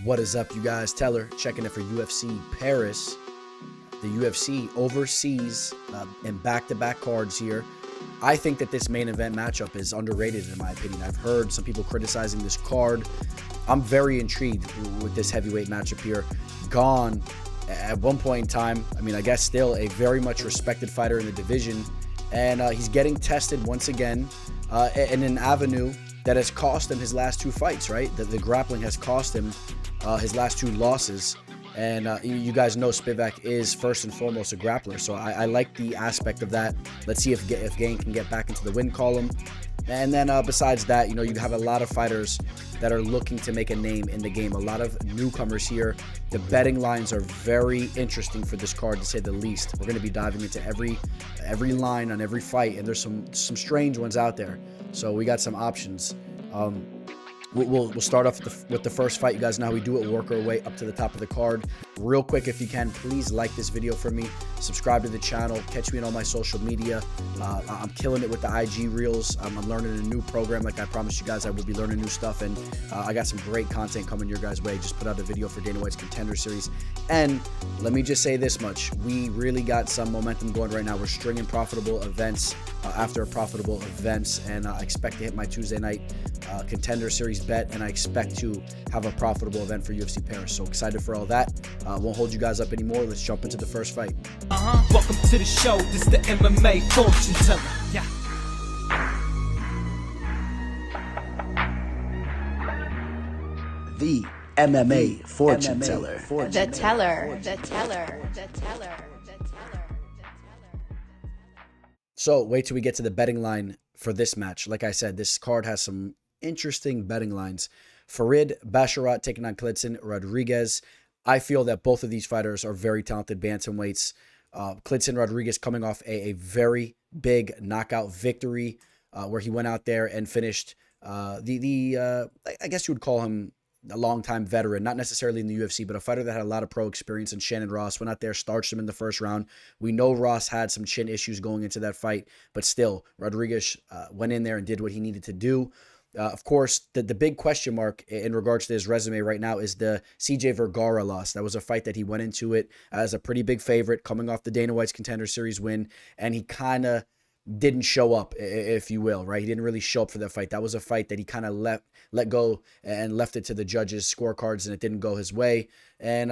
What is up, you guys? Teller checking it for UFC Paris. The UFC overseas and back-to-back cards here. I think that this main event matchup is underrated in my opinion. I've heard some people criticizing this card. I'm very intrigued with this heavyweight matchup here. Gane, at one point in time, I guess still a very much respected fighter in the division. And he's getting tested once again in an avenue that has cost him his last two fights, right? The grappling has cost him his last two losses. And you guys know Spivac is first and foremost a grappler. So I like the aspect of that. Let's see if Gane can get back into the win column. And then besides that, you have a lot of fighters that are looking to make a name in the game. A lot of newcomers here. The betting lines are very interesting for this card, to say the least. We're going to be diving into every line on every fight, and there's some strange ones out there. So we got some options. We'll start off with the first fight. You guys know how we do it. We'll work our way up to the top of the card. Real quick, if you can, please like this video for me. Subscribe to the channel. Catch me on all my social media. I'm killing it with the IG Reels. I'm learning a new program. Like I promised you guys, I would be learning new stuff. And I got some great content coming your guys' way. Just put out a video for Dana White's Contender Series. And let me just say this much. We really got some momentum going right now. We're stringing profitable events after profitable events. And I expect to hit my Tuesday night Contender Series bet, and I expect to have a profitable event for UFC Paris. So excited for all that. Won't hold you guys up anymore. Let's jump into the first fight. Welcome to the show. This is the MMA fortune teller. Yeah. The MMA fortune teller. The teller. So wait till we get to the betting line for this match. Like I said, this card has some interesting betting lines. Farid, Basharat taking on Kleydson, Rodrigues. I feel that both of these fighters are very talented bantamweights. Kleydson Rodrigues coming off a very big knockout victory where he went out there and finished I guess you would call him a longtime veteran, not necessarily in the UFC, but a fighter that had a lot of pro experience. And Shannon Ross went out there, starched him in the first round. We know Ross had some chin issues going into that fight, but still, Rodrigues went in there and did what he needed to do. Of course, the big question mark in regards to his resume right now is the CJ Vergara loss. That was a fight that he went into it as a pretty big favorite, coming off the Dana White's Contender Series win, and he kind of didn't show up, if you will, right? He didn't really show up for that fight. That was a fight that he kind of let go and left it to the judges' scorecards, and it didn't go his way. And,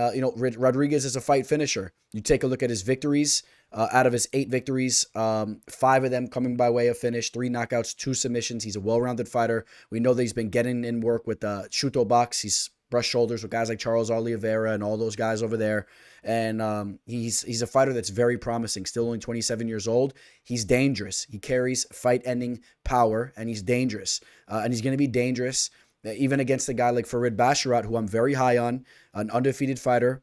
Rodrigues is a fight finisher. You take a look at his victories. Out of his 8 victories, 5 of them coming by way of finish, 3 knockouts, 2 submissions. He's a well-rounded fighter. We know that he's been getting in work with Shuto Box. He's brushed shoulders with guys like Charles Oliveira and all those guys over there. And he's a fighter that's very promising, still only 27 years old. He's dangerous. He carries fight-ending power, and he's dangerous. And he's going to be dangerous even against a guy like Farid Basharat, who I'm very high on, an undefeated fighter.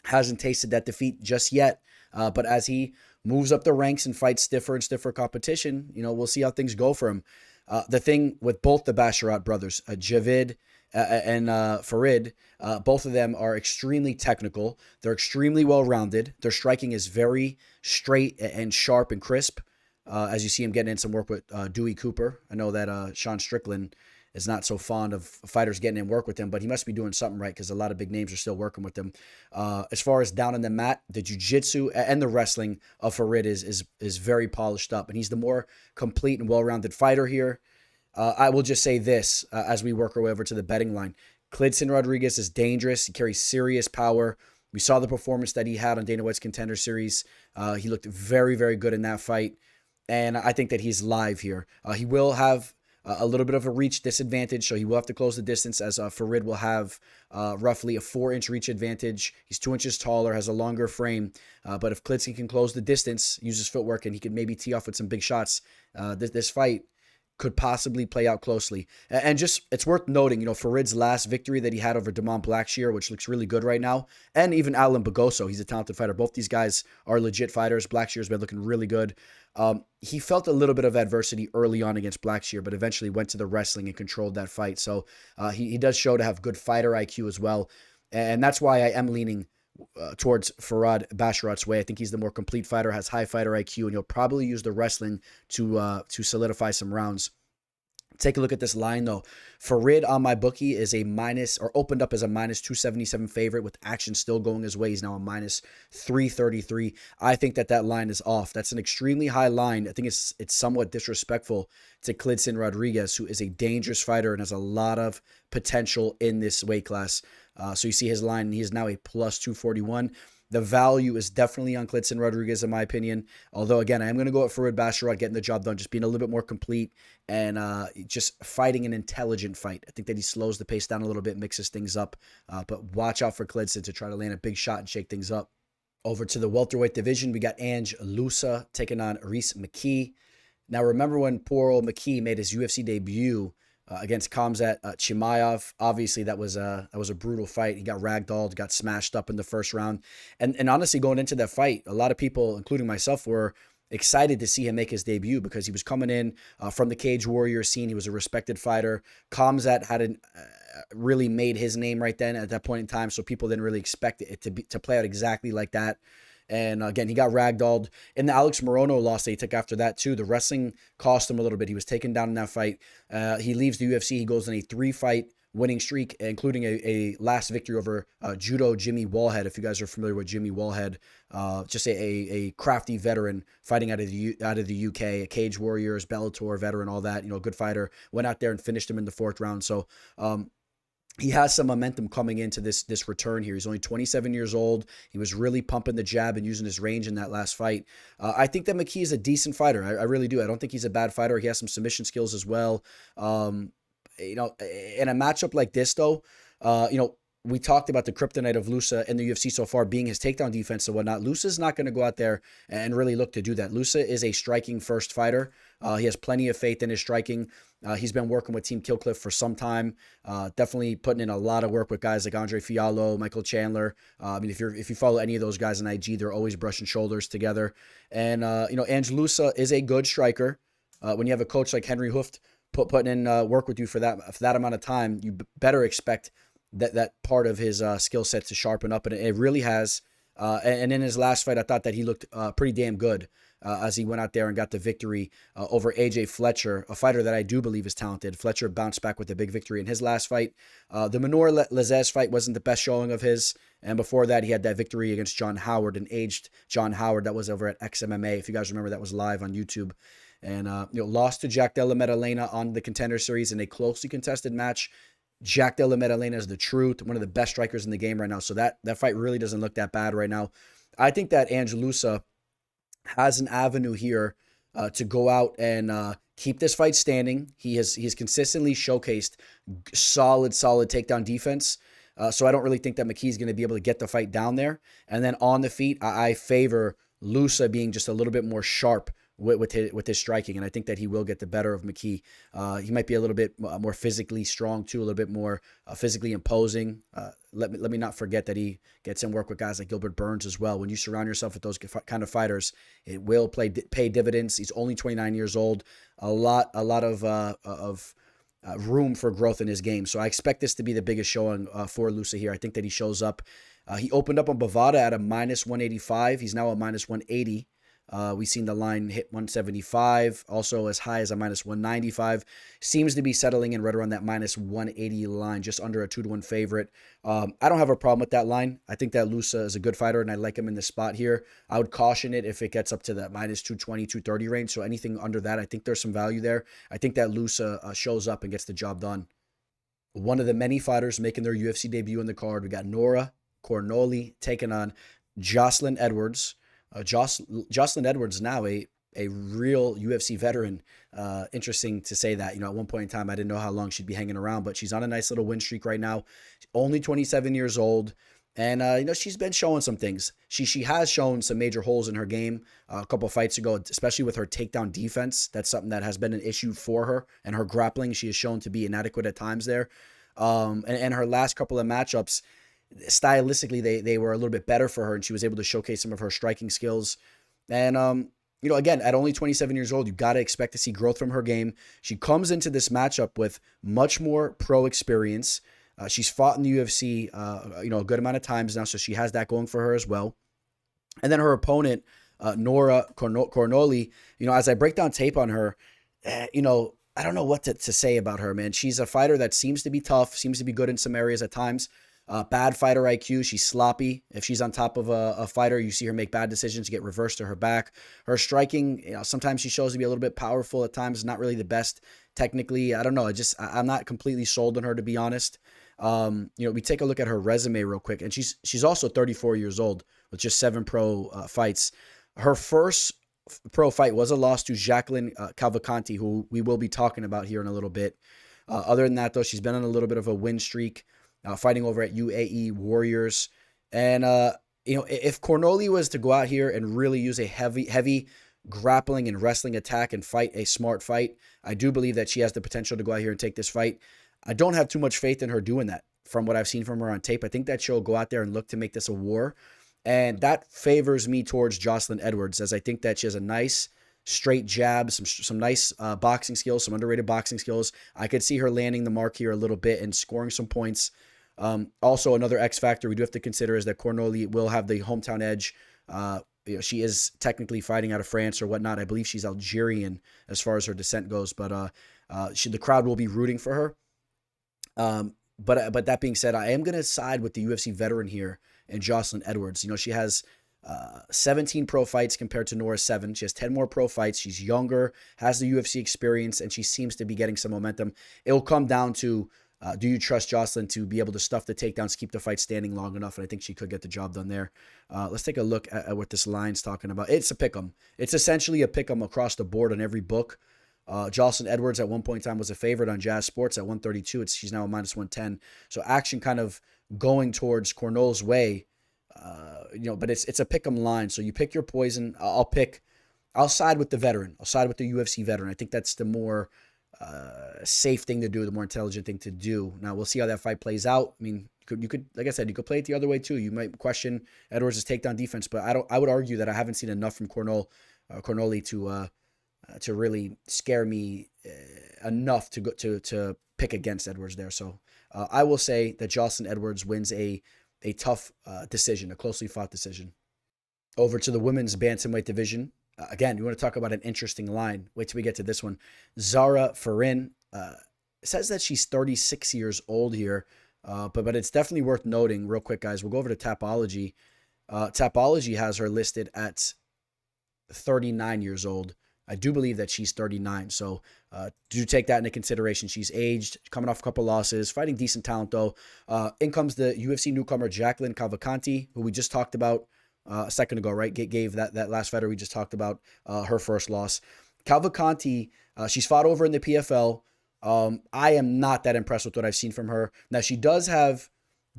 Hasn't tasted that defeat just yet. But as he moves up the ranks and fights stiffer and stiffer competition, we'll see how things go for him. The thing with both the Basharat brothers, Javid and Farid, both of them are extremely technical. They're extremely well-rounded. Their striking is very straight and sharp and crisp. As you see him getting in some work with Dewey Cooper. I know that Sean Strickland is not so fond of fighters getting in work with him, but he must be doing something right because a lot of big names are still working with him. As far as down in the mat, the jiu-jitsu and the wrestling of Farid is very polished up, and he's the more complete and well-rounded fighter here. I will just say this as we work our way over to the betting line. Kleydson Rodrigues is dangerous. He carries serious power. We saw the performance that he had on Dana White's Contender Series. He looked very, very good in that fight, and I think that he's live here. He will have a little bit of a reach disadvantage, so he will have to close the distance, as Farid will have roughly a 4-inch reach advantage. He's 2 inches taller, has a longer frame, but if Kleydson can close the distance, use his footwork, and he could maybe tee off with some big shots, this fight could possibly play out closely. And just, it's worth noting, Farid's last victory that he had over Damon Blackshear, which looks really good right now, and even Alan Bogoso, he's a talented fighter. Both these guys are legit fighters. Blackshear's been looking really good. He felt a little bit of adversity early on against Blackshear, but eventually went to the wrestling and controlled that fight. So he does show to have good fighter IQ as well. And that's why I am leaning towards Farid Basharat's way. I think he's the more complete fighter, has high fighter IQ, and he'll probably use the wrestling to solidify some rounds. Take a look at this line, though. Farid on my bookie is a minus, or opened up as a minus 277 favorite with action still going his way. He's now a minus 333. I think that line is off. That's an extremely high line. I think it's somewhat disrespectful to Kleydson Rodrigues, who is a dangerous fighter and has a lot of potential in this weight class. So you see his line, he is now a plus 241. The value is definitely on Kleydson Rodrigues, in my opinion. Although, again, I am going to go at Farid Basharat, getting the job done, just being a little bit more complete and just fighting an intelligent fight. I think that he slows the pace down a little bit, mixes things up. But watch out for Kleydson to try to land a big shot and shake things up. Over to the welterweight division, we got Ange Loosa taking on Rhys McKee. Now, remember when poor old McKee made his UFC debut against Khamzat Chimaev? Obviously, that was a brutal fight. He got ragdolled, got smashed up in the first round. And honestly, going into that fight, a lot of people, including myself, were excited to see him make his debut because he was coming in from the Cage Warrior scene. He was a respected fighter. Khamzat hadn't really made his name right then at that point in time, so people didn't really expect it to play out exactly like that. And again, he got ragdolled. In the Alex Morono loss that he took after that, too, the wrestling cost him a little bit. He was taken down in that fight. He leaves the UFC. He goes on a 3-fight winning streak, including a last victory over Judo Jimmy Wallhead. If you guys are familiar with Jimmy Wallhead, just a crafty veteran fighting out of the UK, a Cage Warriors, Bellator veteran, all that. Good fighter. Went out there and finished him in the 4th round. So, he has some momentum coming into this return here. He's only 27 years old. He was really pumping the jab and using his range in that last fight. I think that McKee is a decent fighter. I really do. I don't think he's a bad fighter. He has some submission skills as well. In a matchup like this, though, we talked about the kryptonite of Loosa in the UFC so far being his takedown defense and whatnot. Loosa's not going to go out there and really look to do that. Loosa is a striking first fighter. He has plenty of faith in his striking. He's been working with Team Killcliff for some time. Definitely putting in a lot of work with guys like Andre Fiallo, Michael Chandler. If you follow any of those guys on IG, they're always brushing shoulders together. And Ange Loosa is a good striker. When you have a coach like Henry Hooft putting in work with you for that amount of time, you better expect that part of his skill set to sharpen up, and it really has. And in his last fight, I thought that he looked pretty damn good as he went out there and got the victory over AJ Fletcher, a fighter that I do believe is talented. Fletcher bounced back with a big victory in his last fight. The Manor Lazez fight wasn't the best showing of his, and before that, he had that victory against John Howard, an aged John Howard that was over at XMMA. If you guys remember, that was live on YouTube. And lost to Jack Della Maddalena on the Contender Series in a closely contested match. Jack Della Maddalena is the truth, one of the best strikers in the game right now. So that fight really doesn't look that bad right now. I think that Ange Loosa has an avenue here to go out and keep this fight standing. He's consistently showcased solid takedown defense. So I don't really think that McKee's going to be able to get the fight down there. And then on the feet, I favor Loosa being just a little bit more sharp with his striking, and I think that he will get the better of McKee. He might be a little bit more physically strong too, a little bit more physically imposing. Let me not forget that he gets in work with guys like Gilbert Burns as well. When you surround yourself with those kind of fighters, it will pay dividends. He's only 29 years old. A lot of room for growth in his game. So I expect this to be the biggest showing for Loosa here. I think that he shows up. He opened up on Bovada at a minus 185. He's now a minus 180. We've seen the line hit 175, also as high as a minus 195. Seems to be settling in right around that minus 180 line, just under a 2-1 favorite. I don't have a problem with that line. I think that Loosa is a good fighter, and I like him in this spot here. I would caution it if it gets up to that minus 220, 230 range. So anything under that, I think there's some value there. I think that Loosa shows up and gets the job done. One of the many fighters making their UFC debut in the card, we got Nora Cornolle taking on Joselyne Edwards. Joselyne Edwards now a real UFC veteran. Interesting to say that. At one point in time, I didn't know how long she'd be hanging around, but she's on a nice little win streak right now. Only 27 years old. And, she's been showing some things. She has shown some major holes in her game a couple fights ago, especially with her takedown defense. That's something that has been an issue for her. And her grappling, she has shown to be inadequate at times there. And her last couple of matchups, stylistically, they were a little bit better for her, and she was able to showcase some of her striking skills. And, again, at only 27 years old, you got to expect to see growth from her game. She comes into this matchup with much more pro experience. She's fought in the UFC, a good amount of times now, so she has that going for her as well. And then her opponent, Nora Cornolle, as I break down tape on her, I don't know what to say about her, man. She's a fighter that seems to be tough, seems to be good in some areas at times. Bad fighter IQ. She's sloppy. If she's on top of a fighter, you see her make bad decisions, get reversed to her back. Her striking, sometimes she shows to be a little bit powerful at times, not really the best technically. I don't know. I'm not completely sold on her, to be honest. We take a look at her resume real quick, and she's also 34 years old with just 7 pro fights. Her first pro fight was a loss to Jacqueline Cavalcanti, who we will be talking about here in a little bit. Other than that, though, she's been on a little bit of a win streak, fighting over at UAE Warriors. And, if Cornolle was to go out here and really use a heavy grappling and wrestling attack and fight a smart fight, I do believe that she has the potential to go out here and take this fight. I don't have too much faith in her doing that from what I've seen from her on tape. I think that she'll go out there and look to make this a war. And that favors me towards Joselyne Edwards, as I think that she has a nice straight jab, some nice boxing skills, some underrated boxing skills. I could see her landing the mark here a little bit and scoring some points. Also, another X factor we do have to consider is that Cornolle will have the hometown edge. She is technically fighting out of France or whatnot. I believe she's Algerian as far as her descent goes, but the crowd will be rooting for her. But that being said, I am going to side with the UFC veteran here and Joselyne Edwards. She has 17 pro fights compared to Nora's 7. She has 10 more pro fights. She's younger, has the UFC experience, and she seems to be getting some momentum. It'll come down to, do you trust Joselyne to be able to stuff the takedowns, keep the fight standing long enough? And I think she could get the job done there. Let's take a look at what this line's talking about. It's a pick'em. It's essentially a pick'em across the board on every book. Joselyne Edwards at one point in time was a favorite on Jazz Sports at 132. She's now a minus 110. So action kind of going towards Cornolle's way, but it's a pick'em line. So you pick your poison. I'll side with the veteran. I'll side with the UFC veteran. I think that's the more safe thing to do, the more intelligent thing to do. Now we'll see how that fight plays out. I mean, you could, like I said, you could play it the other way too. You might question Edwards' takedown defense, but I would argue that I haven't seen enough from Cornolle to really scare me enough to pick against Edwards there. So I will say that Joselyne Edwards wins a tough decision, a closely fought decision. Over to the women's bantamweight division. Again, you want to talk about an interesting line. Wait till we get to this one. Zarah Farid says that she's 36 years old here, but it's definitely worth noting real quick, guys. We'll go over to Tapology. Tapology has her listed at 39 years old. I do believe that she's 39, so do take that into consideration. She's aged, coming off a couple losses, fighting decent talent, though. In comes the UFC newcomer, Jacqueline Cavalcanti, who we just talked about a second ago, right? Gave that last fighter we just talked about her first loss. Cavalcanti, she's fought over in the PFL. I am not that impressed with what I've seen from her. Now, she does have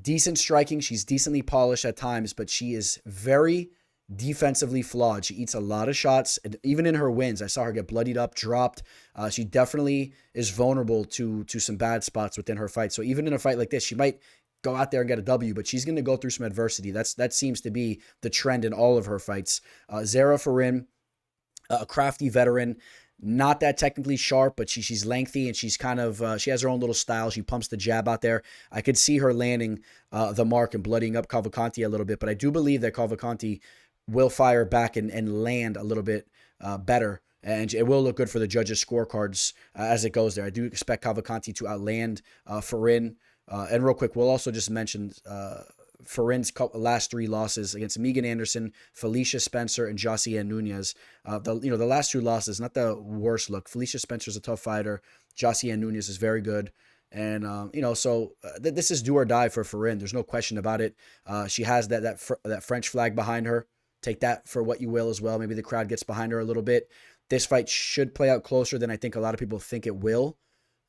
decent striking. She's decently polished at times, but she is very defensively flawed. She eats a lot of shots, and even in her wins, I saw her get bloodied up, dropped. She definitely is vulnerable to some bad spots within her fight. So even in a fight like this, she might go out there and get a W, but she's going to go through some adversity. That seems to be the trend in all of her fights. Zarah Farid, a crafty veteran, not that technically sharp, but she's lengthy, and she's kind of she has her own little style. She pumps the jab out there. I could see her landing the mark and bloodying up Cavalcanti a little bit, but I do believe that Cavalcanti will fire back and land a little bit better, and it will look good for the judges' scorecards as it goes there. I do expect Cavalcanti to outland Farid. And real quick, we'll also just mention Farid's last 3 losses against Megan Anderson, Felicia Spencer, and Joselyne Nunez. The last 2 losses, not the worst look. Felicia Spencer's a tough fighter. Joselyne Nunez is very good. And, this is do or die for Farid. There's no question about it. She has that French flag behind her. Take that for what you will as well. Maybe the crowd gets behind her a little bit. This fight should play out closer than I think a lot of people think it will.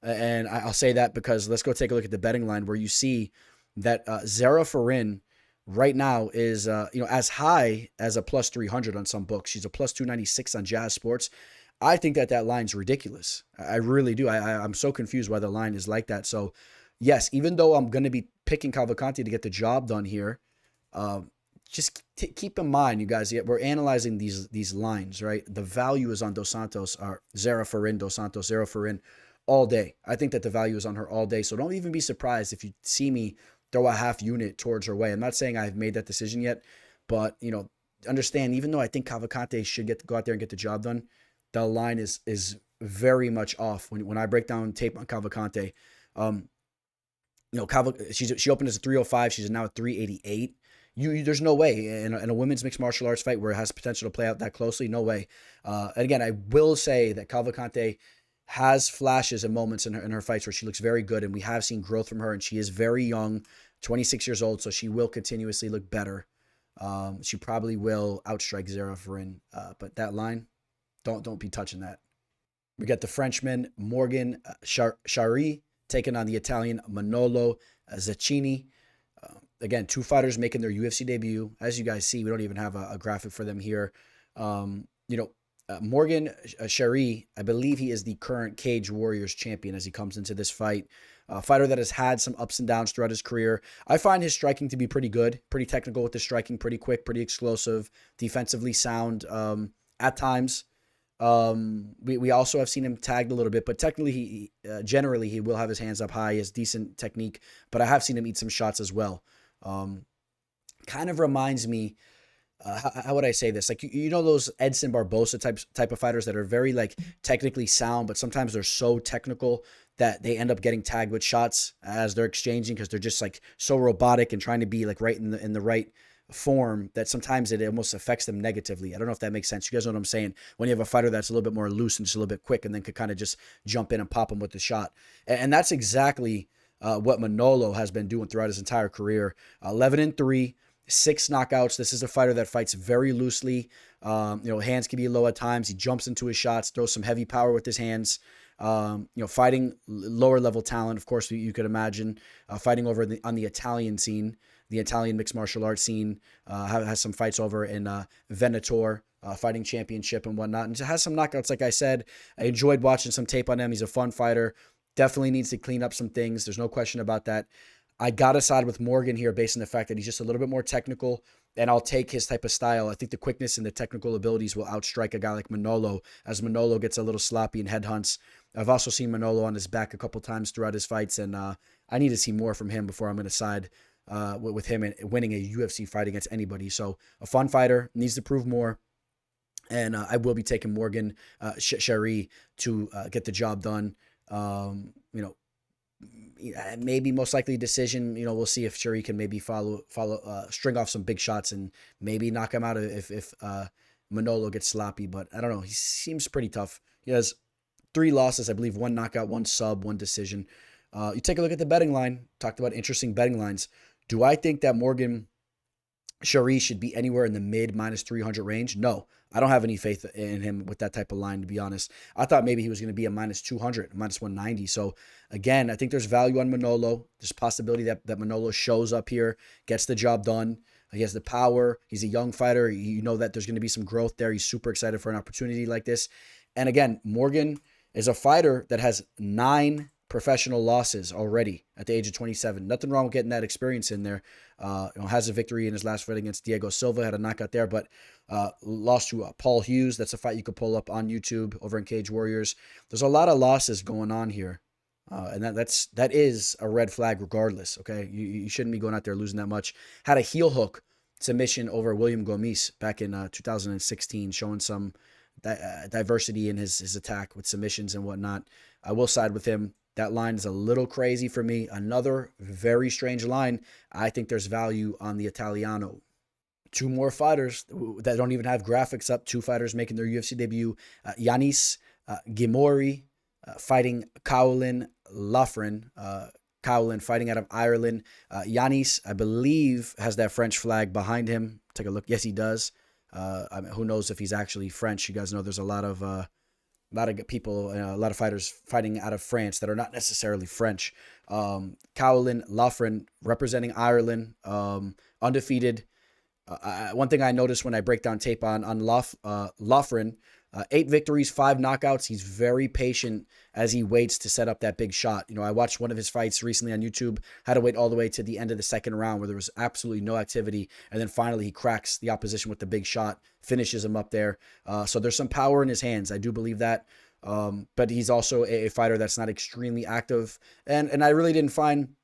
And I'll say that because let's go take a look at the betting line where you see that Zarah Farid right now is as high as a plus 300 on some books. She's a plus 296 on Jazz Sports. I think that line's ridiculous. I really do. I'm so confused why the line is like that. So, yes, even though I'm going to be picking Cavalcanti to get the job done here, just keep in mind, you guys, we're analyzing these lines, right? The value is on Dos Santos, or Zarah Farid, Dos Santos, Zarah Farid all day. I think that the value is on her all day. So don't even be surprised if you see me throw a half unit towards her way. I'm not saying I've made that decision yet, but, understand, even though I think Cavalcanti should go out there and get the job done, the line is very much off when I break down tape on Cavalcante. She opened as a 305. She's now at 388. There's no way in a women's mixed martial arts fight where it has potential to play out that closely. No way. And again, I will say that Cavalcante has flashes and moments in her fights where she looks very good, and we have seen growth from her, and she is very young, 26 years old, so she will continuously look better. She probably will outstrike Zara Farin, but that line, don't be touching that. We got the Frenchman Morgan Charriere taking on the Italian Manolo Zecchini. Again, two fighters making their UFC debut. As you guys see, we don't even have a graphic for them here. Morgan Charriere, I believe he is the current Cage Warriors champion as he comes into this fight. A fighter that has had some ups and downs throughout his career. I find his striking to be pretty good, pretty technical with the striking, pretty quick, pretty explosive, defensively sound at times. We also have seen him tagged a little bit, but technically, generally, he will have his hands up high. He has decent technique, but I have seen him eat some shots as well. Kind of reminds me, how would I say this? Like, those Edson Barbosa type of fighters that are very like technically sound, but sometimes they're so technical that they end up getting tagged with shots as they're exchanging because they're just like so robotic and trying to be like right in the right form that sometimes it almost affects them negatively. I don't know if that makes sense. You guys know what I'm saying? When you have a fighter that's a little bit more loose and just a little bit quick and then could kind of just jump in and pop them with the shot. And that's exactly what Manolo has been doing throughout his entire career. 11-3, 6 knockouts. This is a fighter that fights very loosely. Hands can be low at times. He jumps into his shots, throws some heavy power with his hands. Fighting lower level talent, of course, you could imagine. Fighting over on the Italian scene, the Italian mixed martial arts scene. Has some fights over in Venetor, fighting championship and whatnot. And has some knockouts, like I said. I enjoyed watching some tape on him. He's a fun fighter. Definitely needs to clean up some things. There's no question about that. I got to side with Morgan here based on the fact that he's just a little bit more technical, and I'll take his type of style. I think the quickness and the technical abilities will outstrike a guy like Manolo as Manolo gets a little sloppy and headhunts. I've also seen Manolo on his back a couple times throughout his fights, and I need to see more from him before I'm going to side with him and winning a UFC fight against anybody. So a fun fighter, needs to prove more, and I will be taking Morgan Charriere to get the job done. Maybe most likely decision. We'll see if Charriere can maybe string off some big shots and maybe knock him out if Manolo gets sloppy. But I don't know. He seems pretty tough. He has 3 losses, I believe, 1 knockout, 1 sub, 1 decision. You take a look at the betting line. Talked about interesting betting lines. Do I think that Morgan Charriere should be anywhere in the mid -300 range? No, I don't have any faith in him with that type of line, to be honest. I thought maybe he was going to be a -200, -190. So again, I think there's value on Manolo. There's possibility that Manolo shows up here, gets the job done. He has the power. He's a young fighter. You know that there's going to be some growth there. He's super excited for an opportunity like this. And again, Morgan is a fighter that has 9 professional losses already at the age of 27. Nothing wrong with getting that experience in there. Has a victory in his last fight against Thiago Silva, had a knockout there, but lost to Paul Hughes. That's a fight you could pull up on YouTube over in Cage Warriors. There's a lot of losses going on here, and that is a red flag regardless. Okay, you shouldn't be going out there losing that much. Had a heel hook submission over William Gomis back in 2016, showing some diversity in his attack with submissions and whatnot. I will side with him. That line is a little crazy for me. Another very strange line. I think there's value on the Italiano. 2 more fighters that don't even have graphics up. 2 fighters making their UFC debut. Yanis Ghemmouri fighting Caolan Loughran. Caolan fighting out of Ireland. Yanis, I believe, has that French flag behind him. Take a look. Yes, he does. Who knows if he's actually French? You guys know there's a lot of people, a lot of fighters fighting out of France that are not necessarily French. Caolan Loughran representing Ireland, undefeated. One thing I noticed when I break down tape on Loughran, 8 victories, 5 knockouts. He's very patient as he waits to set up that big shot. I watched one of his fights recently on YouTube, had to wait all the way to the end of the second round where there was absolutely no activity. And then finally he cracks the opposition with the big shot, finishes him up there. So there's some power in his hands. I do believe that. But he's also a fighter that's not extremely active. And I really didn't find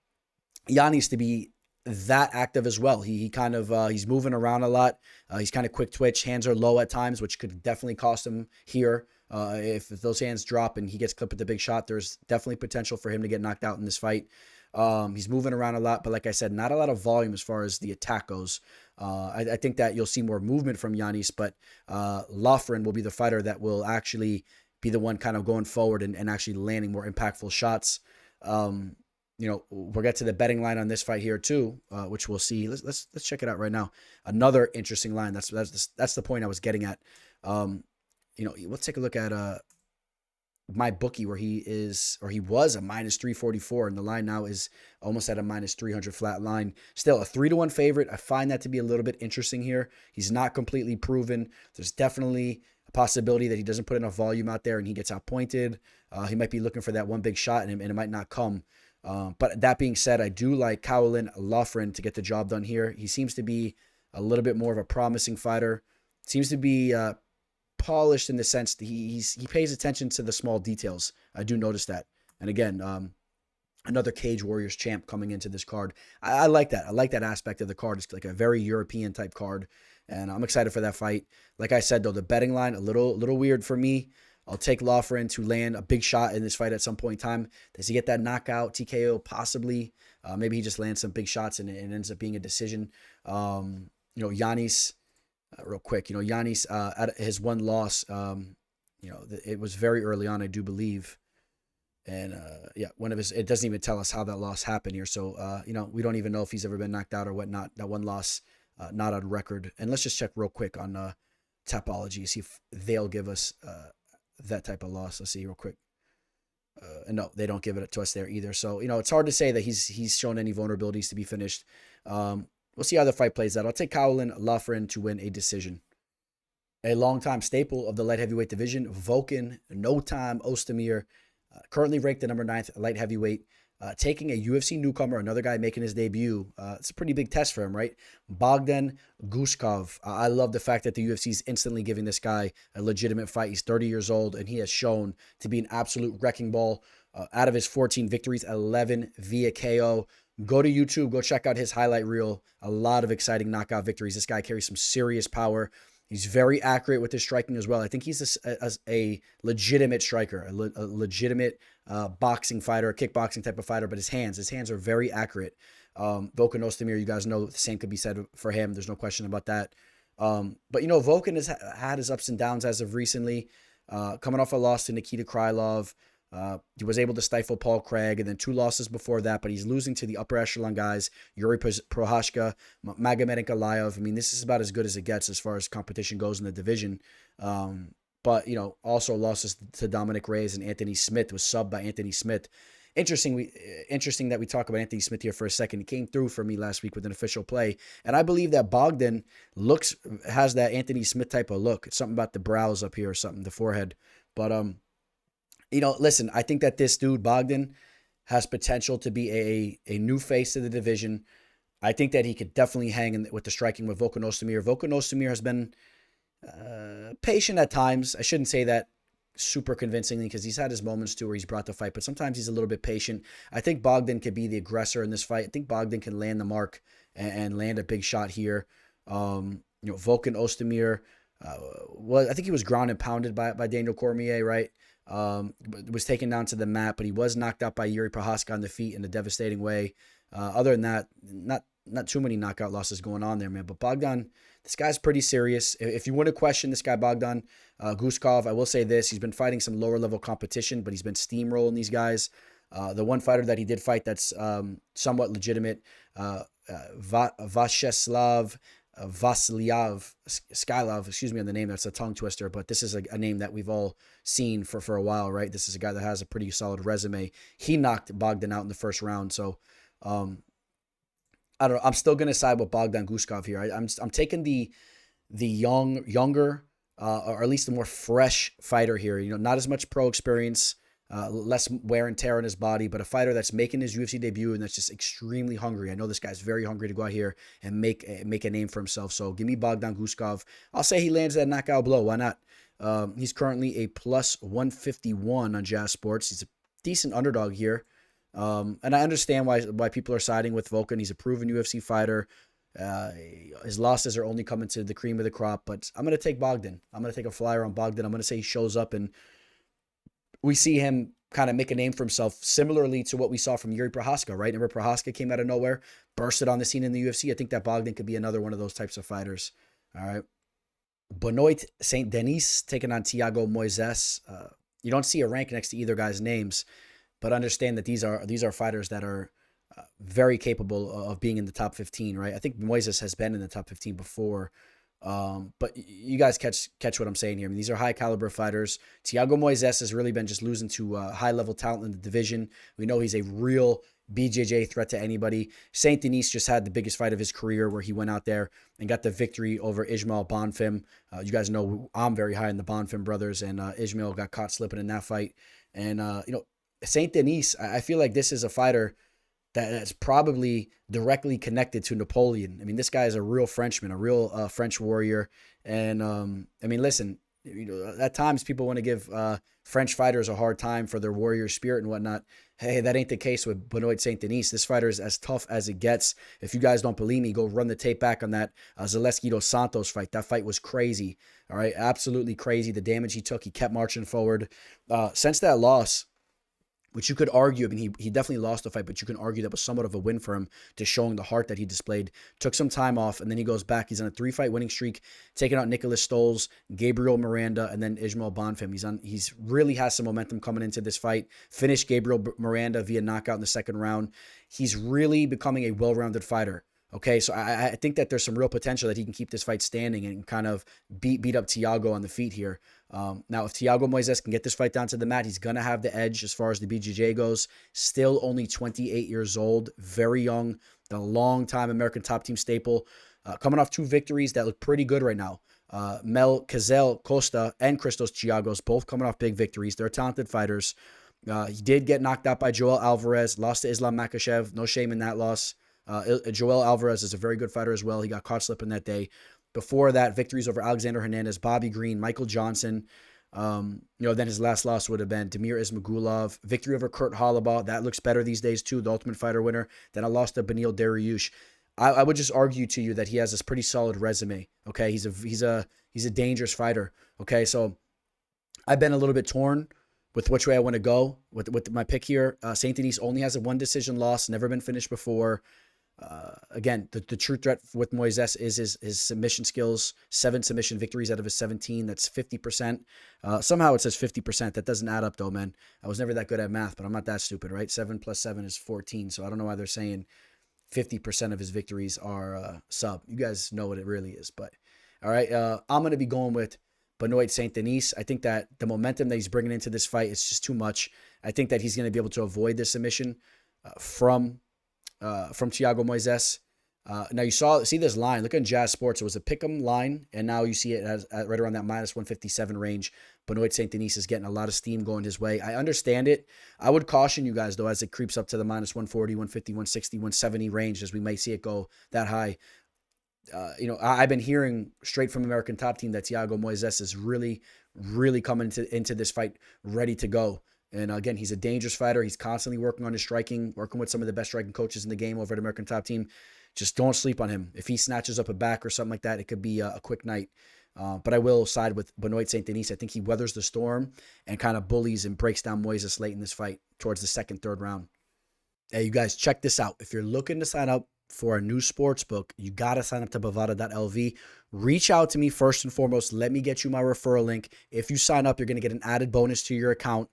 Yanis to be that active as well. He kind of he's moving around a lot. He's kind of quick twitch. Hands are low at times, which could definitely cost him here. If those hands drop and he gets clipped with the big shot, there's definitely potential for him to get knocked out in this fight. He's moving around a lot, but like I said, not a lot of volume as far as the attack goes. I think that you'll see more movement from Yanis, but Loughran will be the fighter that will actually be the one kind of going forward and actually landing more impactful shots. We'll get to the betting line on this fight here too, which we'll see. Let's check it out right now. Another interesting line. That's the point I was getting at. Let's take a look at my bookie where he was a minus 344, and the line now is almost at a minus 300 flat line. Still a 3-1 favorite. I find that to be a little bit interesting here. He's not completely proven. There's definitely a possibility that he doesn't put enough volume out there and he gets outpointed. He might be looking for that one big shot and it might not come. But that being said, I do like Caolan Loughran to get the job done here. He seems to be a little bit more of a promising fighter. Seems to be polished in the sense that he pays attention to the small details. I do notice that. And again, another Cage Warriors champ coming into this card. I like that. I like that aspect of the card. It's like a very European type card, and I'm excited for that fight. Like I said, though, the betting line a little weird for me. I'll take Loughran to land a big shot in this fight at some point in time. Does he get that knockout, TKO? Possibly. Maybe he just lands some big shots and it ends up being a decision. Yanis, real quick. Yanis, at his one loss, it was very early on, I do believe. And, one of his, it doesn't even tell us how that loss happened here. So, we don't even know if he's ever been knocked out or whatnot. That one loss, not on record. And let's just check real quick on Tapology, see if they'll give us that type of loss. Let's see real quick. And no, they don't give it to us there either. So, it's hard to say that he's shown any vulnerabilities to be finished. We'll see how the fight plays out. I'll take Caolan Loughran to win a decision. A longtime staple of the light heavyweight division, Volkan, no time, Oezdemir, currently ranked the number 9th light heavyweight, taking a UFC newcomer, another guy making his debut. It's a pretty big test for him, right? Bogdan Guskov. I love the fact that the UFC is instantly giving this guy a legitimate fight. He's 30 years old, and he has shown to be an absolute wrecking ball. Out of his 14 victories, 11 via KO. Go to YouTube. Go check out his highlight reel. A lot of exciting knockout victories. This guy carries some serious power. He's very accurate with his striking as well. I think he's a legitimate striker, a legitimate boxing fighter, a kickboxing type of fighter, but his hands are very accurate. Volkan Oezdemir, you guys know the same could be said for him. There's no question about that. But Volkan has had his ups and downs as of recently, coming off a loss to Nikita Krylov. He was able to stifle Paul Craig, and then 2 losses before that, but he's losing to the upper echelon guys, Yuri Prohashka, Magomed Ankalaev. I mean, this is about as good as it gets as far as competition goes in the division. But, also losses to Dominic Reyes and Anthony Smith, was subbed by Anthony Smith. Interesting that we talk about Anthony Smith here for a second. He came through for me last week with an official play, and I believe that Bogdan has that Anthony Smith type of look. It's something about the brows up here or something, the forehead. But, listen, I think that this dude, Bogdan, has potential to be a new face to the division. I think that he could definitely hang with the striking with Volkan Oezdemir. Volkan Oezdemir has been patient at times. I shouldn't say that super convincingly because he's had his moments too where he's brought the fight, but sometimes he's a little bit patient. I think Bogdan could be the aggressor in this fight. I think Bogdan can land the mark and land a big shot here. Volkan Oezdemir, I think he was ground and pounded by Daniel Cormier, right? Was taken down to the mat, but he was knocked out by Yuri Prohashka on the feet in a devastating way. Other than that, not too many knockout losses going on there, man. But Bogdan, this guy's pretty serious. If you want to question this guy, Bogdan Guskov, I will say this. He's been fighting some lower level competition, but he's been steamrolling these guys. The one fighter that he did fight that's somewhat legitimate, Vyacheslav Skylov, excuse me on the name, that's a tongue twister, but this is a name that we've all seen for a while, right? This is a guy that has a pretty solid resume. He knocked Bogdan out in the first round, so I don't know. I'm still gonna side with Bogdan Guskov here. I'm taking the younger, or at least the more fresh fighter here. Not as much pro experience, less wear and tear on his body, but a fighter that's making his UFC debut and that's just extremely hungry. I know this guy's very hungry to go out here and make a name for himself. So give me Bogdan Guskov. I'll say he lands that knockout blow. Why not? He's currently a plus 151 on Jazz Sports. He's a decent underdog here. And I understand why people are siding with Volkan. He's a proven UFC fighter. His losses are only coming to the cream of the crop, but I'm going to take Bogdan. I'm going to take a flyer on Bogdan. I'm going to say he shows up and we see him kind of make a name for himself, similarly to what we saw from Yuri Prohaska, right? Remember, Prohaska came out of nowhere, bursted on the scene in the UFC. I think that Bogdan could be another one of those types of fighters. All right. Benoit Saint-Denis taking on Thiago Moisés. You don't see a rank next to either guy's names, but understand that these are fighters that are very capable of being in the top 15, right? I think Moisés has been in the top 15 before. But you guys catch what I'm saying here. I mean, these are high caliber fighters. Thiago Moisés has really been just losing to high level talent in the division. We know he's a real BJJ threat to anybody. Saint-Denis just had the biggest fight of his career where he went out there and got the victory over Ismail Bonfim. You guys know I'm very high in the Bonfim brothers, and Ismail got caught slipping in that fight. And, Saint-Denis, I feel like this is a fighter that's probably directly connected to Napoleon. I mean, this guy is a real Frenchman, a real French warrior. And, listen, at times people want to give French fighters a hard time for their warrior spirit and whatnot. Hey, that ain't the case with Benoit Saint-Denis. This fighter is as tough as it gets. If you guys don't believe me, go run the tape back on that Zaleski dos Santos fight. That fight was crazy. All right, absolutely crazy. The damage he took, he kept marching forward. Since that loss, which you could argue, I mean, he definitely lost the fight, but you can argue that was somewhat of a win for him, just showing the heart that he displayed. Took some time off, and then he goes back. He's on a 3-fight winning streak, taking out Nicholas Stoles, Gabriel Miranda, and then Ismail Bonfim. He's really has some momentum coming into this fight. Finished Gabriel Miranda via knockout in the second round. He's really becoming a well-rounded fighter. Okay, so I think that there's some real potential that he can keep this fight standing and kind of beat up Thiago on the feet here. Now, if Thiago Moisés can get this fight down to the mat, he's going to have the edge as far as the BJJ goes. Still only 28 years old, very young, the long-time American top team staple. Coming off 2 victories that look pretty good right now. Mel Cazel Costa and Christos Giagos, both coming off big victories. They're talented fighters. He did get knocked out by Joel Alvarez, lost to Islam Makhachev. No shame in that loss. Joel Alvarez is a very good fighter as well. He got caught slipping that day. Before that, victories over Alexander Hernandez, Bobby Green, Michael Johnson. Then his last loss would have been Damir Ismagulov. Victory over Kurt Hollabaugh. That looks better these days too. The Ultimate Fighter winner. Then a loss to Beneil Dariush. I would just argue to you that he has this pretty solid resume. Okay, he's a dangerous fighter. Okay, so I've been a little bit torn with which way I want to go with my pick here. Saint-Denis only has a 1 decision loss, never been finished before. Again, the true threat with Moisés is his submission skills. 7 submission victories out of his 17. That's 50%. Somehow it says 50%. That doesn't add up though, man. I was never that good at math, but I'm not that stupid, right? 7 plus 7 is 14. So I don't know why they're saying 50% of his victories are sub. You guys know what it really is. But all right, I'm going to be going with Benoit Saint-Denis. I think that the momentum that he's bringing into this fight is just too much. I think that he's going to be able to avoid this submission from Thiago Moisés. Now you see this line. Look at Jazz Sports. It was a pick'em line, and now you see it as right around that minus 157 range. Benoit Saint-Denis is getting a lot of steam going his way. I understand it. I would caution you guys, though, as it creeps up to the minus 140, 150, 160, 170 range, as we may see it go that high. I've been hearing straight from American Top Team that Thiago Moisés is really, really coming into this fight ready to go. And again, he's a dangerous fighter. He's constantly working on his striking, working with some of the best striking coaches in the game over at American Top Team. Just don't sleep on him. If he snatches up a back or something like that, it could be a quick night. But I will side with Benoit Saint-Denis. I think he weathers the storm and kind of bullies and breaks down Moisés late in this fight towards the second, third round. Hey, you guys, check this out. If you're looking to sign up for a new sports book, you got to sign up to Bovada.lv. Reach out to me first and foremost. Let me get you my referral link. If you sign up, you're going to get an added bonus to your account.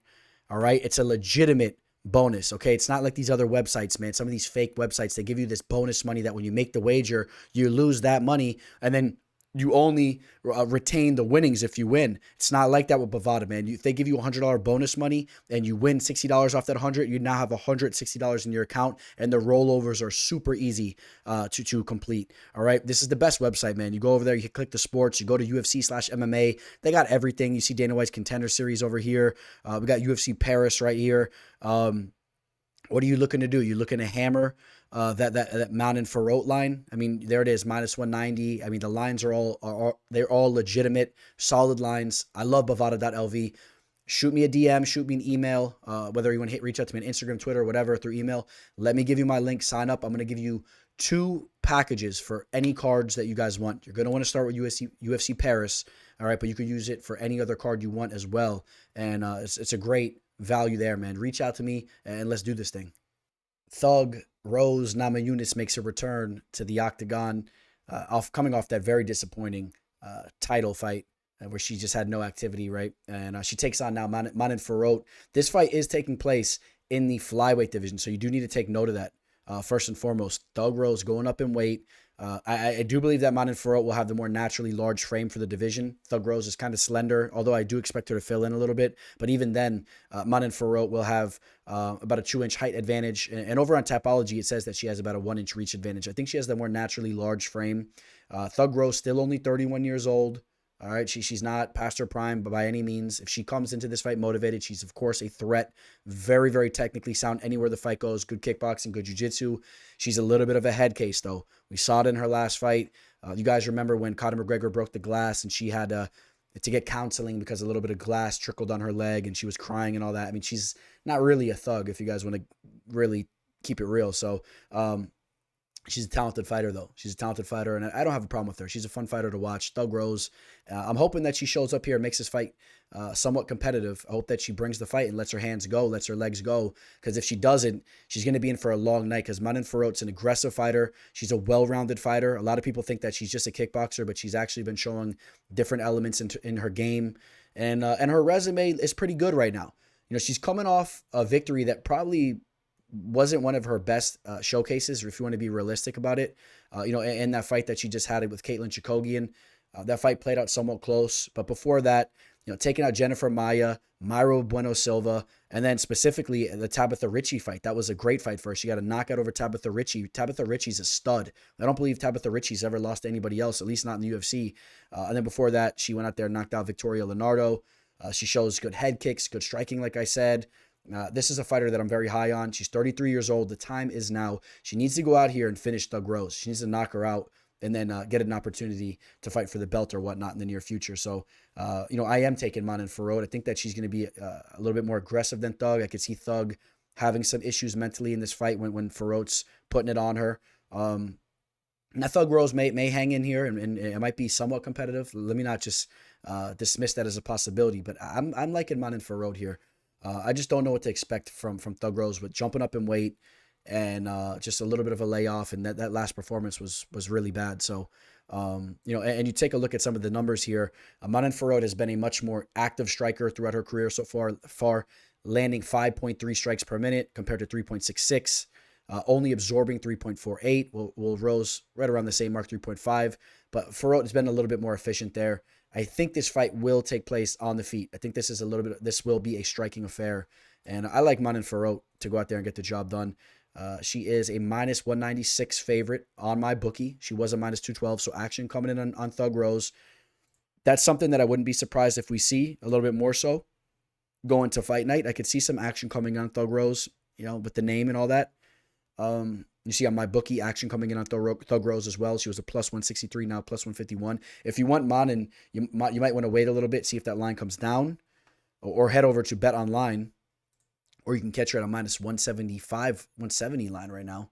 All right. It's a legitimate bonus. Okay. It's not like these other websites, man. Some of these fake websites, they give you this bonus money that when you make the wager, you lose that money and then you only retain the winnings if you win. It's not like that with Bovada, man. If they give you $100 bonus money and you win $60 off that 100, you now have $160 in your account, and the rollovers are super easy to complete. All right, this is the best website, man. You go over there, you click the sports, you go to UFC/MMA. They got everything. You see Dana White's Contender Series over here. We got UFC Paris right here. What are you looking to do? You looking to hammer that Manon Farid line? I mean, there it is, minus 190. I mean, the lines are all legitimate, solid lines. I love Bovada.lv. Shoot me a DM, shoot me an email, whether you want to reach out to me on Instagram, Twitter, whatever, through email. Let me give you my link. Sign up. I'm going to give you 2 packages for any cards that you guys want. You're going to want to start with UFC Paris, all right, but you could use it for any other card you want as well. And it's a great value there, man. Reach out to me and let's do this thing. Thug Rose Namajunas makes a return to the octagon, coming off that very disappointing title fight where she just had no activity, right? And she takes on now Manon Fiorot. This fight is taking place in the flyweight division, so you do need to take note of that. First and foremost, Thug Rose going up in weight. I do believe that Manon Fiorot will have the more naturally large frame for the division. Thug Rose is kind of slender, although I do expect her to fill in a little bit. But even then, Manon Fiorot will have about a 2-inch height advantage. And over on Tapology, it says that she has about a 1-inch reach advantage. I think she has the more naturally large frame. Thug Rose still only 31 years old. All right, she's not past her prime by any means. If she comes into this fight motivated, she's, of course, a threat. Very, very technically sound anywhere the fight goes. Good kickboxing, good jiu-jitsu. She's a little bit of a head case, though. We saw it in her last fight. You guys remember when Conor McGregor broke the glass and she had to get counseling because a little bit of glass trickled on her leg and she was crying and all that. I mean, she's not really a thug if you guys want to really keep it real. So, she's a talented fighter, though. She's a talented fighter, and I don't have a problem with her. She's a fun fighter to watch. Thug Rose. I'm hoping that she shows up here and makes this fight somewhat competitive. I hope that she brings the fight and lets her hands go, lets her legs go, because if she doesn't, she's going to be in for a long night, because Manon Fiorot's an aggressive fighter. She's a well-rounded fighter. A lot of people think that she's just a kickboxer, but she's actually been showing different elements in her game, and her resume is pretty good right now. You know, she's coming off a victory that probably wasn't one of her best showcases, if you want to be realistic about it. In that fight that she just had with Caitlin Chikogian, that fight played out somewhat close. But before that, taking out Jennifer Maia, Mayra Bueno Silva, and then specifically the Tabitha Ricci fight. That was a great fight for her. She got a knockout over Tabitha Ricci. Tabitha Ricci's a stud. I don't believe Tabitha Ricci's ever lost to anybody else, at least not in the UFC. And then before that, she went out there and knocked out Victoria Leonardo. She shows good head kicks, good striking, like I said. This is a fighter that I'm very high on. She's 33 years old. The time is now. She needs to go out here and finish Thug Rose. She needs to knock her out and then get an opportunity to fight for the belt or whatnot in the near future. So, I am taking Manon Fiorot. I think that she's going to be a little bit more aggressive than Thug. I could see Thug having some issues mentally in this fight when Fiorot's putting it on her. Now, Thug Rose may hang in here and it might be somewhat competitive. Let me not just dismiss that as a possibility, but I'm liking Manon Fiorot here. I just don't know what to expect from Thug Rose with jumping up in weight and just a little bit of a layoff, and that last performance was really bad. So, and you take a look at some of the numbers here. Manon Fiorot has been a much more active striker throughout her career so far, landing 5.3 strikes per minute compared to 3.66, only absorbing 3.48. Will Rose right around the same mark, 3.5, but Fiorot has been a little bit more efficient there. I think this fight will take place on the feet. I think this will be a striking affair. And I like Manon Fiorot to go out there and get the job done. She is a minus 196 favorite on my bookie. She was a minus 212, so action coming in on Thug Rose. That's something that I wouldn't be surprised if we see a little bit more so going to fight night. I could see some action coming on Thug Rose, with the name and all that. You see on my bookie action coming in on Thug Rose as well. She was a plus 163, now plus 151. If you want Manon, you might want to wait a little bit, see if that line comes down, or head over to Bet Online, or you can catch her at a minus 175, 170 line right now.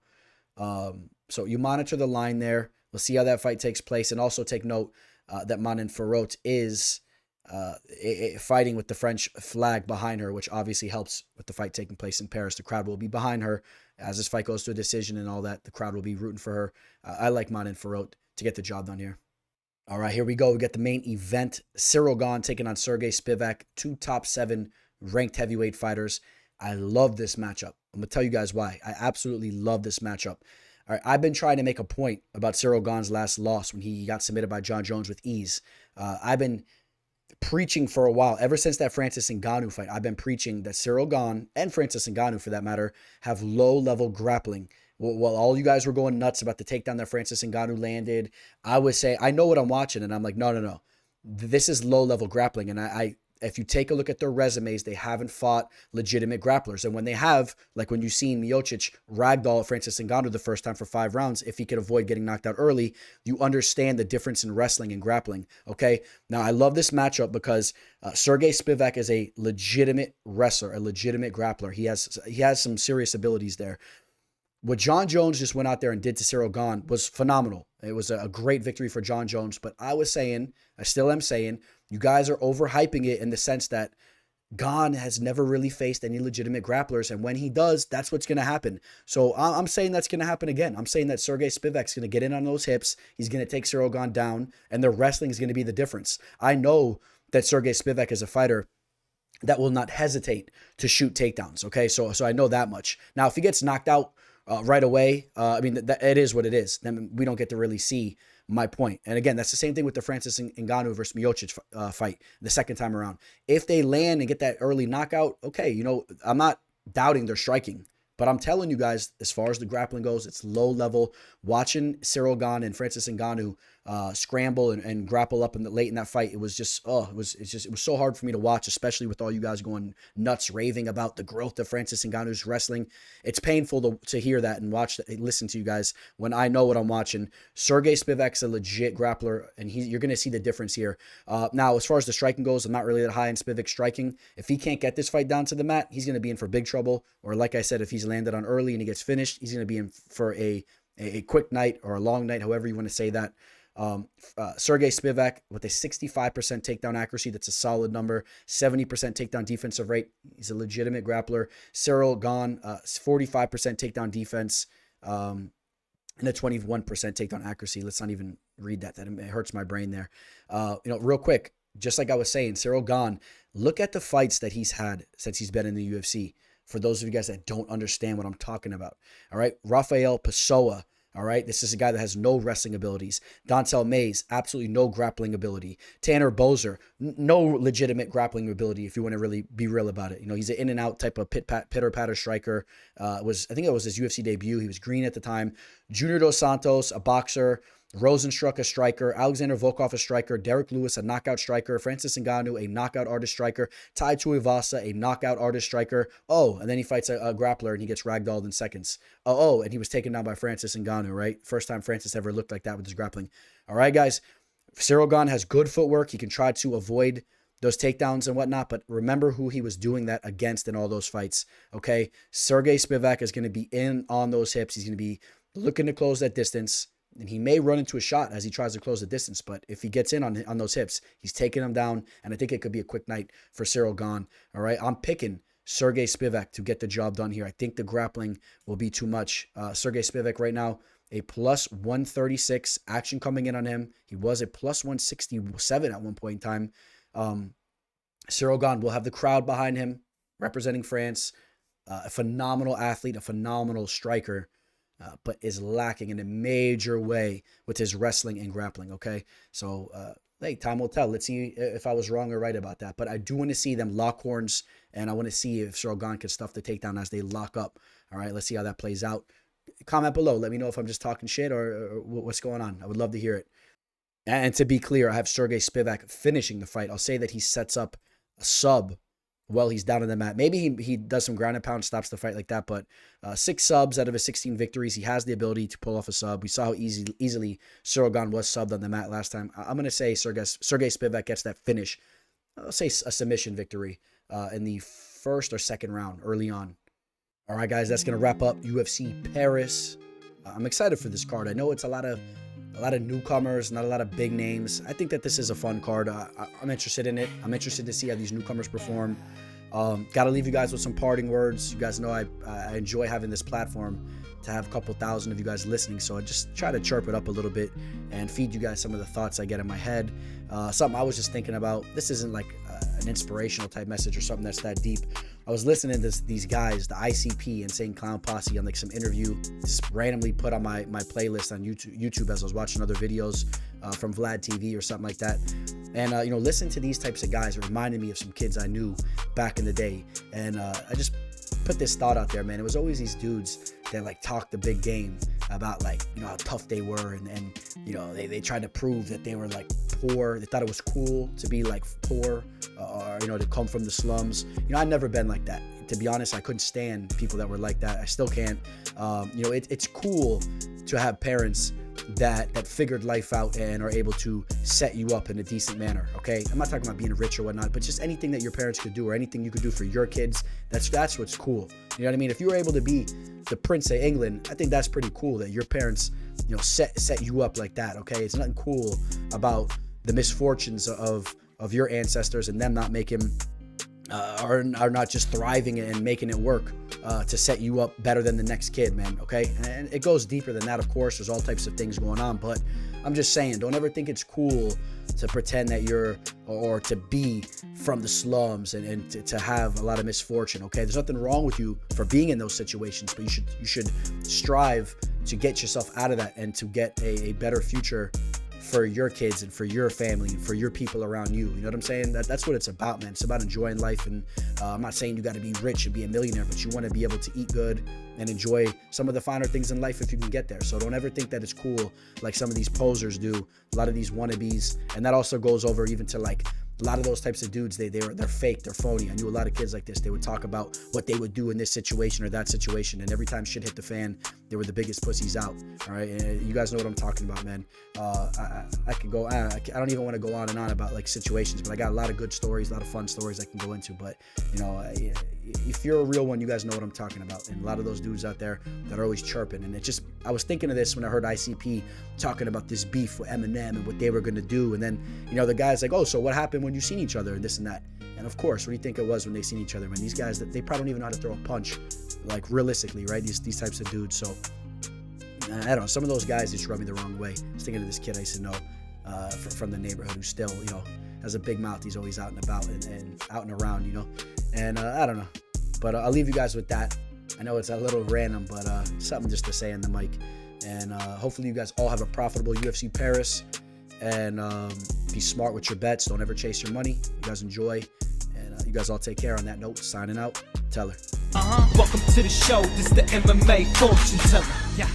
So you monitor the line there. We'll see how that fight takes place, and also take note that Manon Fiorot is fighting with the French flag behind her, which obviously helps with the fight taking place in Paris. The crowd will be behind her as this fight goes to a decision and all that. The crowd will be rooting for her. I like Manon Fiorot to get the job done here. All right, here we go. We got the main event. Cyril Gane taking on Serghei Spivac, 2 top 7 ranked heavyweight fighters. I love this matchup. I'm going to tell you guys why. I absolutely love this matchup. All right, I've been trying to make a point about Cyril Gane's last loss when he got submitted by John Jones with ease. I've been preaching for a while, ever since that Francis Ngannou fight. I've been preaching that Cyril Gane, and Francis Ngannou for that matter, have low-level grappling. While all you guys were going nuts about the takedown that Francis Ngannou landed, I would say, I know what I'm watching, and I'm like, no. This is low-level grappling, and if you take a look at their resumes, they haven't fought legitimate grapplers. And when they have, like when you've seen Miocic ragdoll Francis Ngannou the first time for 5 rounds, if he could avoid getting knocked out early, you understand the difference in wrestling and grappling, okay? Now, I love this matchup because Serghei Spivac is a legitimate wrestler, a legitimate grappler. He has some serious abilities there. what John Jones just went out there and did to Cyril Gane was phenomenal. It was a great victory for John Jones. But I still am saying, you guys are overhyping it in the sense that Gane has never really faced any legitimate grapplers, and when he does, that's what's going to happen. So I'm saying that's going to happen again. I'm saying that Serghei Spivac's going to get in on those hips. He's going to take Cyril Gane down, and the wrestling is going to be the difference. I know that Serghei Spivac is a fighter that will not hesitate to shoot takedowns, okay? So I know that much. Now, if he gets knocked out right away, it is what it is. Then we don't get to really see my point. And again, that's the same thing with the Francis Ngannou versus Miocic fight the second time around. If they land and get that early knockout, okay, I'm not doubting their striking. But I'm telling you guys, as far as the grappling goes, it's low level. Watching Cyril Gane and Francis Ngannou scramble and grapple up late in that fight, it was so hard for me to watch, especially with all you guys going nuts, raving about the growth of Francis Ngannou's wrestling. It's painful to hear that and listen to you guys when I know what I'm watching. Serghei Spivac's a legit grappler, and you're going to see the difference here. Now, as far as the striking goes, I'm not really that high in Spivac's striking. If he can't get this fight down to the mat, he's going to be in for big trouble. Or like I said, if he's landed on early and he gets finished, he's going to be in for a quick night or a long night, however you want to say that. Serghei Spivac with a 65% takedown accuracy. That's a solid number. 70% takedown defensive rate. He's a legitimate grappler. Cyril Gane, 45% takedown defense, and a 21% takedown accuracy. Let's not even read that. It hurts my brain there. Real quick, just like I was saying, Cyril Gane, look at the fights that he's had since he's been in the UFC. For those of you guys that don't understand what I'm talking about. All right. Rafael Pessoa. All right. This is a guy that has no wrestling abilities. Dontel Mays, absolutely no grappling ability. Tanner Boser, no legitimate grappling ability, if you want to really be real about it. He's an in and out type of pitter patter striker. I think it was his UFC debut. He was green at the time. Junior Dos Santos, a boxer. Rosenstruck, a striker. Alexander Volkov, a striker. Derek Lewis, a knockout striker. Francis Ngannou, a knockout artist striker. Tai Tuivasa, a knockout artist striker. And then he fights a grappler and he gets ragdolled in seconds. And he was taken down by Francis Ngannou, right? First time Francis ever looked like that with his grappling. All right, guys. Cyril Gane has good footwork. He can try to avoid those takedowns and whatnot, but remember who he was doing that against in all those fights, okay? Serghei Spivac is going to be in on those hips. He's going to be looking to close that distance. And he may run into a shot as he tries to close the distance, but if he gets in on those hips, he's taking them down, and I think it could be a quick night for Cyril Gane. All right, I'm picking Serghei Spivac to get the job done here. I think the grappling will be too much. Serghei Spivac right now, a plus 136 action coming in on him. He was a plus 167 at one point in time. Cyril Gane will have the crowd behind him, representing France. A phenomenal athlete, a phenomenal striker. But is lacking in a major way with his wrestling and grappling, okay? So, time will tell. Let's see if I was wrong or right about that. But I do want to see them lock horns, and I want to see if Cyril Gane can stuff the takedown as they lock up. All right, let's see how that plays out. Comment below. Let me know if I'm just talking shit or what's going on. I would love to hear it. And to be clear, I have Serghei Spivac finishing the fight. I'll say that he sets up a sub while he's down on the mat. Maybe he does some ground and pound, stops the fight like that, but 6 subs out of his 16 victories. He has the ability to pull off a sub. We saw how easily Cyril Gane was subbed on the mat last time. I'm going to say Serghei Spivac gets that finish. I'll say a submission victory in the first or second round early on. All right, guys, that's going to wrap up UFC Paris. I'm excited for this card. I know it's a lot of newcomers, not a lot of big names. I think that this is a fun card. I'm interested in it. I'm interested to see how these newcomers perform. Got to leave you guys with some parting words. You guys know I enjoy having this platform to have a couple thousand of you guys listening. So I just try to chirp it up a little bit and feed you guys some of the thoughts I get in my head. Something I was just thinking about. This isn't like an inspirational type message or something that's that deep. I was listening to these guys, the ICP, Insane Clown Posse, on like some interview just randomly put on my playlist on YouTube as I was watching other videos from Vlad TV or something like that. And, listen to these types of guys. It reminded me of some kids I knew back in the day. And I just put this thought out there, man. It was always these dudes that like talked the big game about how tough they were. And they tried to prove that they were like poor. They thought it was cool to be like poor or, to come from the slums. I've never been like that. To be honest, I couldn't stand people that were like that. I still can't. It's cool to have parents that figured life out and are able to set you up in a decent manner, okay? I'm not talking about being rich or whatnot, but just anything that your parents could do or anything you could do for your kids, that's what's cool. You know what I mean? If you were able to be the Prince of England, I think that's pretty cool that your parents, set you up like that, okay? It's nothing cool about the misfortunes of your ancestors and them not making are not just thriving and making it work to set you up better than the next kid, man, okay? And it goes deeper than that, of course. There's all types of things going on, but I'm just saying, don't ever think it's cool to pretend that you're, or to be from the slums and to have a lot of misfortune, okay? There's nothing wrong with you for being in those situations, but you should strive to get yourself out of that and to get a better future for your kids and for your family and for your people around you. You know what I'm saying? That's what it's about, man. It's about enjoying life. And I'm not saying you got to be rich and be a millionaire, but you want to be able to eat good and enjoy some of the finer things in life if you can get there. So don't ever think that it's cool like some of these posers do, a lot of these wannabes. And that also goes over even to like a lot of those types of dudes, they're fake, they're phony. I knew a lot of kids like this. They would talk about what they would do in this situation or that situation, and every time shit hit the fan, they were the biggest pussies out. All right, and you guys know what I'm talking about, man. I could go. I don't even want to go on and on about like situations, but I got a lot of good stories, a lot of fun stories I can go into. But if you're a real one, you guys know what I'm talking about. And a lot of those dudes out there that are always chirping, and I was thinking of this when I heard ICP talking about this beef with Eminem and what they were gonna do, and then the guy's like, oh, so what happened when you seen each other and this and that? And of course, what do you think it was when they seen each other? Man, these guys, that they probably don't even know how to throw a punch, like realistically, right? These types of dudes. So I don't know, some of those guys just rub me the wrong way. I was thinking of this kid I used to know from the neighborhood who still, has a big mouth. He's always out and about and out and around, and I don't know, but I'll leave you guys with that. I know it's a little random, but something just to say on the mic. And hopefully you guys all have a profitable UFC Paris, and be smart with your bets. Don't ever chase your money. You guys enjoy, and you guys all take care. On that note, signing out, Teller. Welcome to the show. This is the MMA fortune teller. Yeah.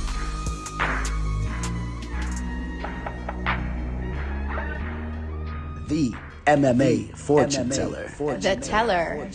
The MMA fortune teller. The teller.